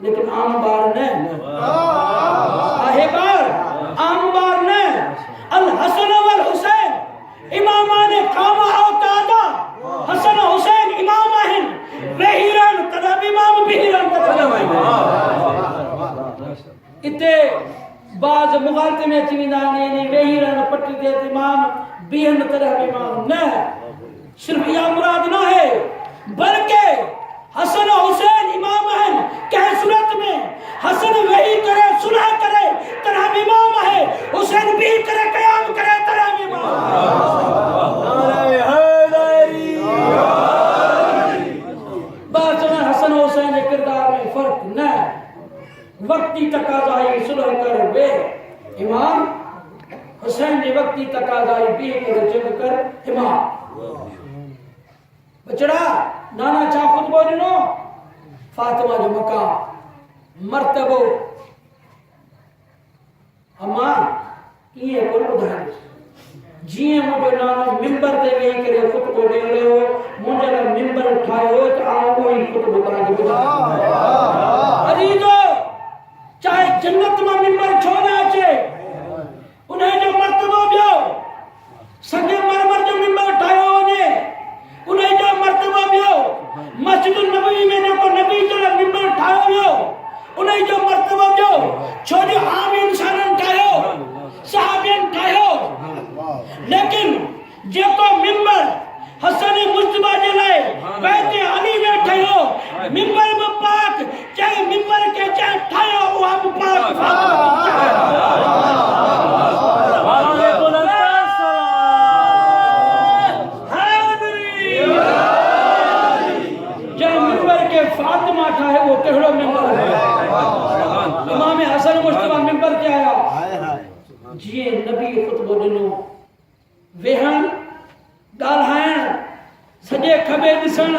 لیکن عام بار نے بار عام بار نے الحسن والحسین امامان قاما اوتادا حسن حسین امام ہیں وہیران تدب امام بہیران تدب اتے بعض مغالطے میں چویندانی نہیں وہیران پٹی دیت امام بہن تدب امام نہ صرف یہ مراد نہ ہے بلکہ حسن حسین امام ہیں کہ صورت میں حسن وہی کرے صلح کرے ترہم امام ہے حسین بھی کرے قیام کرے ترہم امام بات سنا حسن حسین کردار میں فرق نہ وقتی تقاضائی صلح کر بے امام حسین نے وقتی تقاضائی بھی کر جنگ کر امام بچڑا نانا چاہ خود بولنو فاطمہ جو مقام مرتبو اما یہ کل بدھائیں جیئے مجھے نانا ممبر دے گئی کرے خود کو دے رہے ہو مجھے نانا ممبر اٹھائے ہو تو آؤں ہی خود بتا دے عزیزو چاہے جنت میں ممبر چھوڑنا چاہے انہیں جو مرتبہ بیو سنگے مرمر جو ممبر اٹھائے ہو انہیں جو مرتبہ بیو مسجد النبی میں نے کو نبی جو ممبر اٹھائے بیو انہیں جو مرتبہ بیو چھوڑی عام انسان اٹھائے ہو صحابی اٹھائے ہو لیکن جو کو ممبر حسن مجتبہ جلائے بیت علی میں اٹھائے ہو ممبر میں پاک چاہے ممبر کے چاہے اٹھائے ہو وہ ہم پاک فاطمہ اٹھائے وہ کہڑو ممبر ہے امام حسن مجتبہ ممبر کیا آیا جیے نبی خطبہ دنو ویہن گالہائن سجے کھبے دسن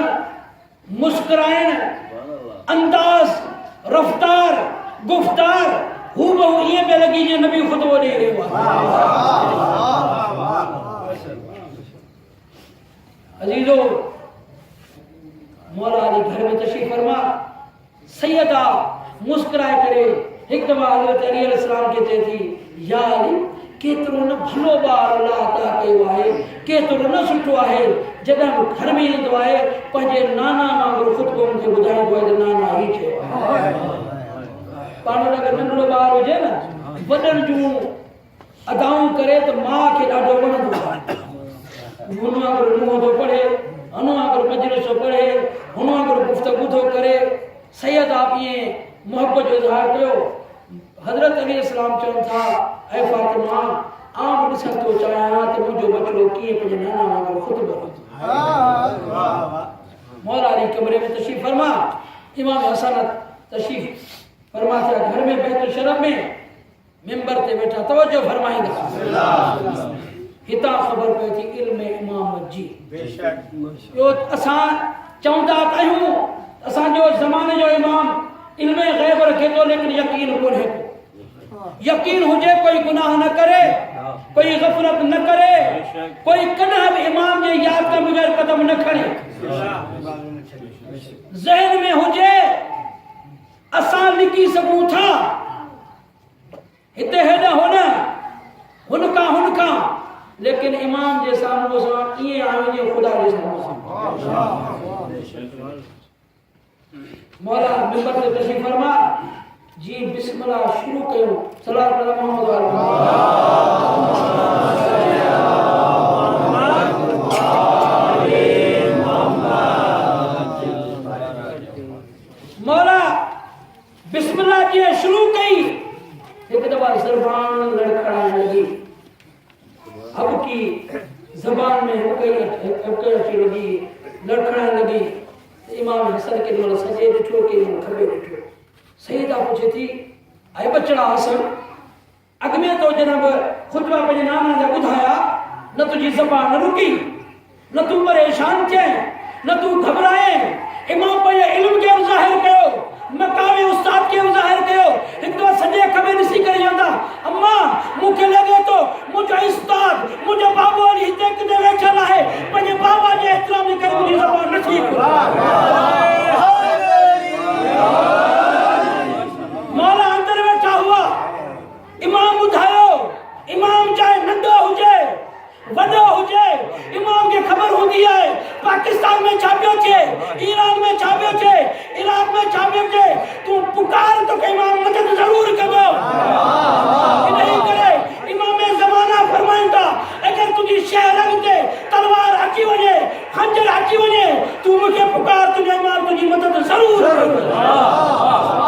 مسکرائن انداز رفتار گفتار ہو بہو یہ بے لگی جو نبی خطبہ دے رہے ہوا عزیزو مولا علی گھر میں تشریف فرما سیدہ مسکرائے کرے ایک دفعہ حضرت علی علیہ السلام کہتے تھی یا علی کیترو نہ بھلو بار اللہ عطا کے واہے کیترو نہ سٹھو آہے جدہ گھر میں ہی دعائے پنجے نانا مانگر خود کو ان کے بدھائیں دعائے نانا ہی چھے پانو اگر ننڈو بار ہو جائے نا بدن جو اداؤں کرے تو ماں کے ڈاڑو بنا دعائے انہوں اگر نوہ تو پڑھے انہوں اگر مجلس پڑھے انہوں اگر گفتگو تو کرے سید آپ یہ محبت جو اظہار کرو حضرت علیہ السلام چون تھا اے فاطمہ آم نسل تو چاہیا تو مجھو بچلو کیے پجھے نانا مانگر خود بہت مولا علی کمرے میں تشریف فرما امام حسن تشریف فرما تھا گھر میں بیت الشرف میں ممبر تے بیٹھا توجہ فرمائیں گا ہتا خبر پہ تھی علم امام جی جو اسان چوندات آئیوں اسان جو زمانے جو امام علم غیب رکھے تو لیکن یقین کو ہے یقین ہو جائے کوئی گناہ نہ کرے کوئی غفلت نہ کرے کوئی کنہ بھی امام جے یاد کا بغیر قدم نہ کھڑے ذہن میں ہو جائے اسان لکی سکوں تھا ہتے ہے نہ ہونا ہن کا لیکن امام جیسا موسیٰ یہ آمین یہ خدا جیسا موسیٰ مولا ممبر سے تشریف فرما جی بسم اللہ شروع کرو صلاة اللہ محمد مولا بسم اللہ جی شروع کی ایک دفعہ زبان لڑکڑانے لگی اب کی زبان میں اکڑی لگی لڑکڑانے لگی امام حسن کے دولہ سجے بٹھو کے کھبے بٹھو سیدہ پوچھے تھی اے بچڑا حسن اگ میں تو جناب خطبہ پہ نانا نے بدھایا نہ تجھے زبان نہ رکی نہ تو پریشان تھے نہ تو گھبرائے امام پہ علم کے ظاہر کرو مقام استاد کے ظاہر کرو ایک دو سجے کبھی نسی کر جاتا اما مجھے لگے تو مجھے استاد مجھے بابا علی دیکھ دے بیٹھا ہے پنجے بابا جی احترام کر مجھے زبان نہ ٹھیک خنجر اچي وڃي تو مونکي پڪار تنهنجي مال تنهنجي مدد ضرور